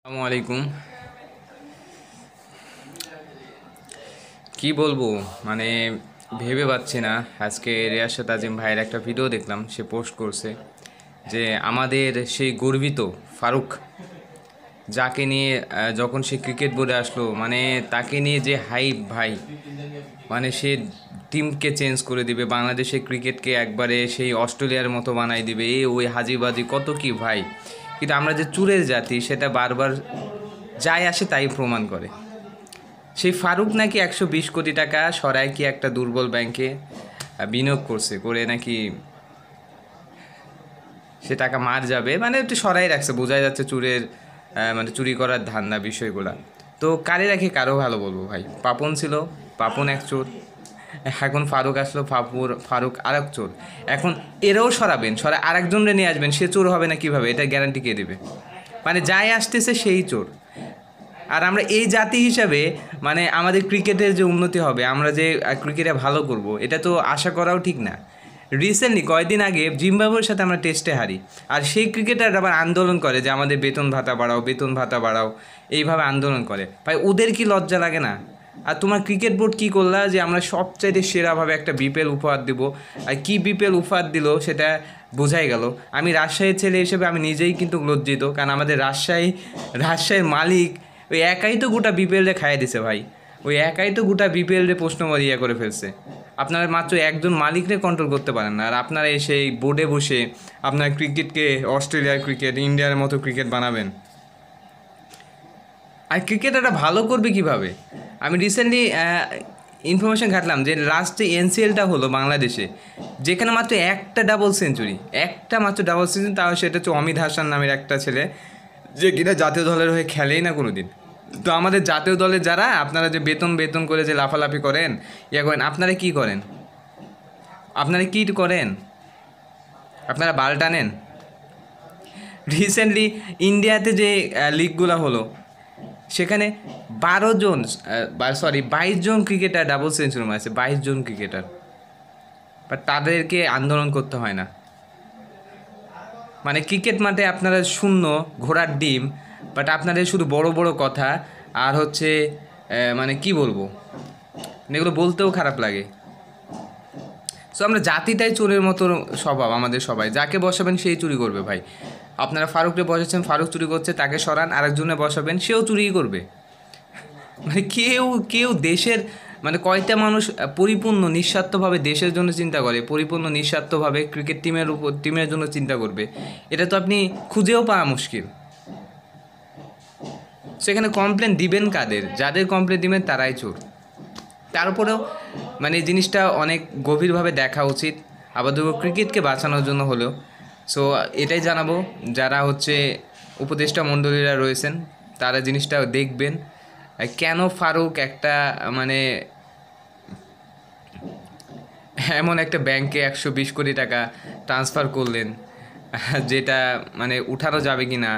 আসসালামু আলাইকুম। কি বলবো, মানে ভেবে পাচ্ছি না। আজকে রিয়াসাত আজিম ভাইয়ের একটা ভিডিও দেখলাম, সে পোস্ট করছে যে আমাদের সেই গর্বিত ফারুক, যাকে নিয়ে যখন সে ক্রিকেট বোর্ডে আসলো, মানে তাকে নিয়ে যে হাইপ ভাই, মানে সে টিমকে চেঞ্জ করে দিবে, বাংলাদেশের ক্রিকেটকে একবারে সেই অস্ট্রেলিয়ার মতো বানাই দিবে, ওই হাজিবাজি কত কি ভাই। কিন্তু আমরা যে চুরের জাতি সেটা বারবার যাই আসে তাই প্রমাণ করে। সেই ফারুক নাকি 120 কোটি টাকা সরায় কি একটা দুর্বল ব্যাংকে বিনিয়োগ করছে, করে নাকি সে টাকা মার যাবে, মানে একটু সরাই রাখছে, বোঝাই যাচ্ছে চুরের মানে চুরি করার ধান্দা বিষয়গুলা। তো কারে রাখে কারো ভালো বলবো ভাই। পাপন ছিল, পাপন এক চোর। এখন ফারুক আসলো, ফারুক আর এক চোর। এখন এরাও সরাবেন, আরেকজনরে নিয়ে আসবেন, সে চোর হবে না কিভাবে? এটা গ্যারান্টি কে দেবে? মানে যাই আসতেছে সেই চোর। আর আমরা এই জাতি হিসাবে, মানে আমাদের ক্রিকেটের যে উন্নতি হবে, আমরা যে ক্রিকেটে ভালো করব, এটা তো আশা করাও ঠিক না। রিসেন্টলি কয়েকদিন আগে জিম্বাবুয়ের সাথে আমরা টেস্টে হারি, আর সেই ক্রিকেটার আবার আন্দোলন করে যে আমাদের বেতন ভাতা বাড়াও, বেতন ভাতা বাড়াও, এইভাবে আন্দোলন করে। ভাই ওদের কি লজ্জা লাগে না? আর তোমার ক্রিকেট বোর্ড কী করলা যে আমরা সবচাইতে সেরাভাবে একটা বিপিএল উপহার দেবো, আর কি বিপিএল উপহার দিল সেটা বোঝাই গেল। আমি রাজশাহীর ছেলে হিসেবে আমি নিজেই কিন্তু লজ্জিত, কারণ আমাদের রাজশাহীর মালিক ওই একাই তো গোটা বিপিএলে খাইয়ে দিছে ভাই। ওই একাই তো গোটা বিপিএলে প্রশ্নবাদ ইয়ে করে ফেলছে। আপনারা মাত্র একজন মালিকরে কন্ট্রোল করতে পারেন না, আর আপনারা এসে এই বোর্ডে বসে আপনার ক্রিকেটকে অস্ট্রেলিয়ার ক্রিকেট, ইন্ডিয়ার মতো ক্রিকেট বানাবেন। আর ক্রিকেট একটা ভালো করবে কিভাবে? আমি রিসেন্টলি ইনফরমেশন ঘাটলাম যে লাস্টে এনসিএলটা হলো বাংলাদেশে, যেখানে মাত্র একটা ডাবল সেঞ্চুরি, একটা মাত্র ডাবল সেঞ্চুরি, তাও সেটা হচ্ছে অমিত হাসান নামের একটা ছেলে, যে কিনা জাতীয় দলের হয়ে খেলেই না কোনো দিন। তো আমাদের জাতীয় দলের যারা আপনারা যে বেতন বেতন করে যে লাফালাফি করেন, ইয়ে করেন, আপনারা কি করেন? আপনারা কি করেন? আপনারা বাল টানেন। রিসেন্টলি ইন্ডিয়াতে যে লিগগুলো হলো, সেখানে 22 জন ক্রিকেটার ডাবল সেঞ্চুরি মারছে, 22 জন ক্রিকেটার। বাট তাদেরকে আন্দোলন করতে হয় না। মানে ক্রিকেট মাঠে আপনারা শূন্য, ঘোড়ার ডিম, বাট আপনাদের শুধু বড় বড় কথা, আর হচ্ছে মানে কি বলবো, এগুলো বলতেও খারাপ লাগে। সো আমরা জাতিটাই চোরের মতো স্বভাব আমাদের সবাই, যাকে বসাবেন সেই চুরি করবে ভাই। আপনারা ফারুককে বসাচ্ছেন, ফারুক চুরি করছে, তাকে সরান, আরেকজনে বসাবেন, সেও চুরিই করবে। মানে কেউ কেউ দেশের, মানে কয়টা মানুষ পরিপূর্ণ নিঃস্বার্থভাবে দেশের জন্য চিন্তা করে, পরিপূর্ণ নিঃস্বার্থভাবে ক্রিকেট টিমের জন্য চিন্তা করবে? এটা তো আপনি খুঁজেও পাওয়া মুশকিল। সেখানে কমপ্লেন দিবেন কাদের? যাদের কমপ্লেন দিবেন তারাই চোর। তারপরেও মানে এই জিনিসটা অনেক গভীরভাবে দেখা উচিত, আপাতত ক্রিকেটকে বাঁচানোর জন্য হলেও। সো এটাই জানাবো, যারা হচ্ছে উপদেষ্টা মণ্ডলীরা রয়েছেন তারা জিনিসটা দেখবেন। কেন ফারুক একটা মানে এমন একটা ব্যাংকে 120 কোটি টাকা ট্রান্সফার করলেন, যেটা মানে উঠানো যাবে কি না?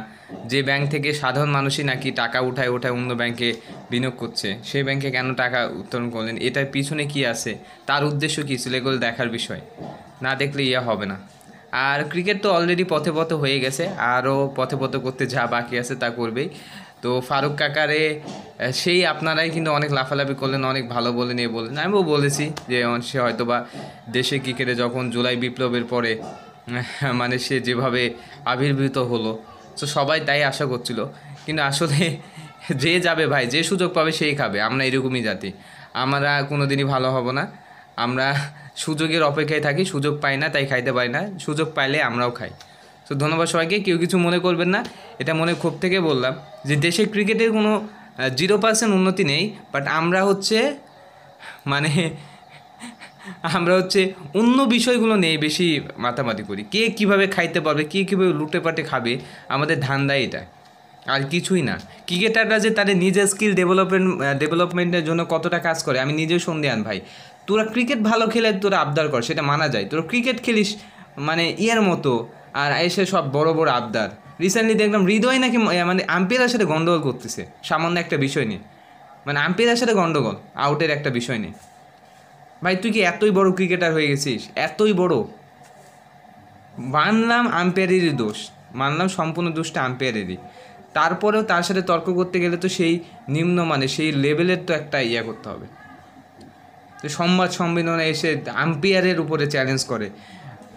যে ব্যাংক থেকে সাধারণ মানুষই নাকি টাকা উঠায় অন্য ব্যাংকে বিনিয়োগ করছে, সেই ব্যাংকে কেন টাকা উত্তোলন করলেন? এটার পিছনে কি আছে, তার উদ্দেশ্য কী ছিল, এগুলো দেখার বিষয়। না দেখলে ইয়ে হবে না। আর ক্রিকেট তো অলরেডি পথে পথে হয়ে গেছে, আরও পথে পথে করতে যা বাকি আছে তা করবেই। তো ফারুক কাকারে সেই আপনারাই কিন্তু অনেক লাফালাফি করলেন, অনেক ভালো বলে নিয়ে বললেন। আমিও বলেছি যে সে হয়তো বা দেশে ক্রিকেটে যখন জুলাই বিপ্লবের পরে মানে সে যেভাবে আবির্ভূত হলো, তো সবাই তাই আশা করছিল। কিন্তু আসলে যে যাবে ভাই, যে সুযোগ পাবে সেই খাবে। আমরা এরকমই জাতি, আমরা কোনো দিনই ভালো হব না। আমরা সুযোগের অপেক্ষায় থাকি, সুযোগ পাই না তাই খাইতে পারি না, সুযোগ পাইলে আমরাও খাই। তো ধন্যবাদ সবাইকে, কেউ কিছু মনে করবেন না, এটা মনে ক্ষোভ থেকে বললাম যে দেশে ক্রিকেটের কোনো 0% উন্নতি নেই, বাট আমরা হচ্ছে মানে আমরা হচ্ছে অন্য বিষয়গুলো নিয়ে বেশি মাতামাতি করি, কে কীভাবে খাইতে পারবে, কে কীভাবে লুটে পাটে খাবে, আমাদের ধান্দা এটা, আর কিছুই না। ক্রিকেটাররা যে তাদের নিজের স্কিল ডেভেলপমেন্টের জন্য কতটা কাজ করে আমি নিজেও সন্দেহান ভাই। তোরা ক্রিকেট ভালো খেলে তোরা আবদার কর, সেটা মানা যায়, তোরা ক্রিকেট খেলিস মানে ইয়ের মতো, আর এসে সব বড় বড় আবদার। রিসেন্টলি দেখলাম হৃদয় নাকি মানে আম্পায়ারের সাথে গন্ডগোল করতেছে সামান্য একটা বিষয় নিয়ে, মানে আম্পায়ারের সাথে গন্ডগোল আউটের একটা বিষয় নিয়ে। ভাই তুই কি এতই বড় ক্রিকেটার হয়ে গেছিস, এতই বড়? মানলাম আম্পায়ারেরই দোষ, মানলাম সম্পূর্ণ দোষটা আম্পায়ারেরই, তারপরেও তার সাথে তর্ক করতে গেলে তো সেই নিম্নমানের সেই লেভেলের তো একটা ইয়ে করতে হবে। তো সংবাদ সম্মেলনে এসে আম্পায়ারের উপরে চ্যালেঞ্জ করে,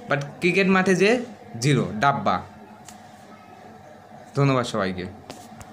বাট ক্রিকেট মাঠে যে জিরো ডাব্বা। ধন্যবাদ সবাইকে।